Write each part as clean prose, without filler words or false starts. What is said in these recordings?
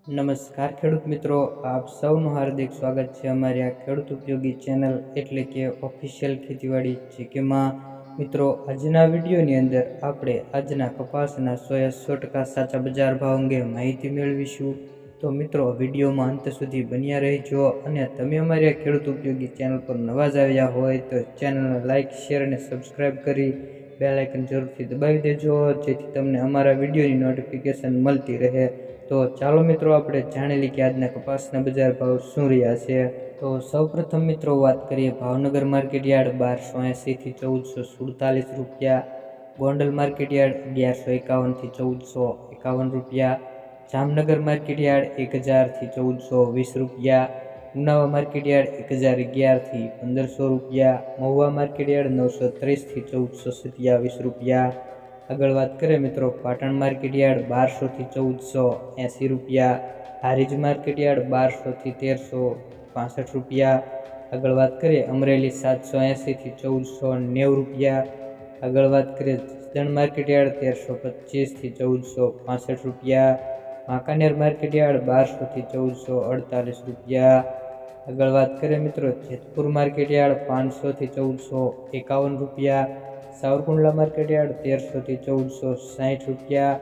નમસ્કાર ખેડૂત મિત્રો, આપ સૌનું હાર્દિક સ્વાગત છે અમારી આ ખેડૂત ઉપયોગી ચેનલ એટલે કે ઓફિશિયલ ખેતીવાડી જીકેમાં. મિત્રો, આજના વિડીયોની અંદર આપણે આજના કપાસના 100% સાચા બજાર ભાવ અંગે માહિતી મેળવીશું. તો મિત્રો, વિડીયોમાં અંત સુધી બન્યા રહેજો અને તમે અમારી આ ખેડૂત ઉપયોગી ચેનલ પર નવા જ આવ્યા હોય તો ચેનલને લાઇક, શેર અને સબસ્ક્રાઈબ કરી બેલ આઇકન જરૂરથી દબાવી દેજો, જેથી તમને અમારા વિડીયોની નોટિફિકેશન મળતી રહે. તો ચાલો મિત્રો, આપણે જાણી લઈએ કે આજના કપાસના બજાર ભાવ શું રહ્યા છે. તો સૌપ્રથમ મિત્રો વાત કરીએ ભાવનગર માર્કેટ યાર્ડ 1280 થી 1447 રૂપિયા, ગોંડલ માર્કેટ યાર્ડ 1151 થી 1451 રૂપિયા, જામનગર માર્કેટ યાર્ડ 1000 થી 1420 રૂપિયા, ઉનાવા માર્કેટ યાર્ડ 1011 થી 1500 રૂપિયા, મહુવા માર્કેટ યાર્ડ 930 થી 1427 રૂપિયા. આગળ વાત કરીએ મિત્રો પાટણ માર્કેટ યાર્ડ 1200 થી 1480 રૂપિયા, હારીજ માર્કેટ યાર્ડ 1200 થી 1365 રૂપિયા. આગળ વાત કરીએ અમરેલી 780 થી 1490 રૂપિયા. આગળ વાત કરીએ જસદણ માર્કેટ યાર્ડ 1325 થી 1465 રૂપિયા, વાંકાનેર માર્કેટ યાર્ડ 1200 થી 1448 રૂપિયા. આગળ વાત કરીએ મિત્રો જેતપુર માર્કેટ યાર્ડ 500 થી 1451 રૂપિયા, સાવરકુંડલા માર્કેટ યાર્ડ 1300 થી 1460 રૂપિયા.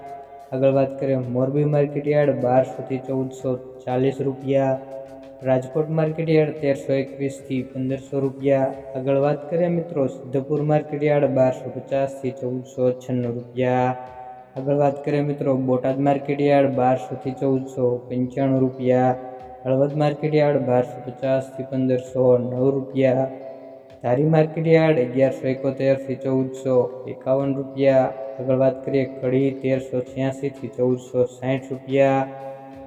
આગળ વાત કરીએ મોરબી માર્કેટ યાર્ડ 1200 થી 1440 રૂપિયા, રાજકોટ માર્કેટ યાર્ડ 1321 થી 1500 રૂપિયા. આગળ વાત કરીએ મિત્રો સિદ્ધપુર માર્કેટ યાર્ડ 1250 થી 1496 રૂપિયા. આગળ વાત કરીએ મિત્રો બોટાદ માર્કેટ યાર્ડ 1200 થી 1495 રૂપિયા, હળવદ માર્કેટ યાર્ડ 1250 થી 1509 રૂપિયા, ધારી માર્કેટ યાર્ડ 1171 થી 1451 રૂપિયા. આગળ વાત કરીએ કડી 1386 થી 1460 રૂપિયા.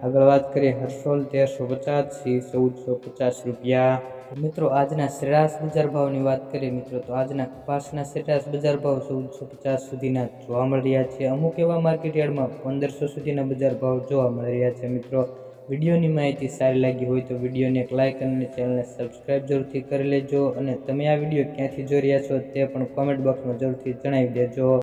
આગળ વાત કરીએ હરસોલ 1350 થી 1450 રૂપિયા. મિત્રો, આજના સરેરાશ બજાર ભાવની વાત કરીએ મિત્રો તો આજના કપાસના સરેરાશ બજાર ભાવ 1450 સુધીના જોવા મળી રહ્યા છે. અમુક એવા માર્કેટ યાર્ડમાં 1500 સુધીના બજાર ભાવ જોવા મળી રહ્યા છે. મિત્રો, વિડીયોની માહિતી સારી લાગી હોય તો વિડીયોને એક લાઇક અને ચેનલને સબસ્ક્રાઈબ જરૂરથી કરી લેજો અને તમે આ વિડીયો ક્યાંથી જોઈ રહ્યા છો તે પણ કોમેન્ટ બોક્સમાં જરૂરથી જણાવી દેજો.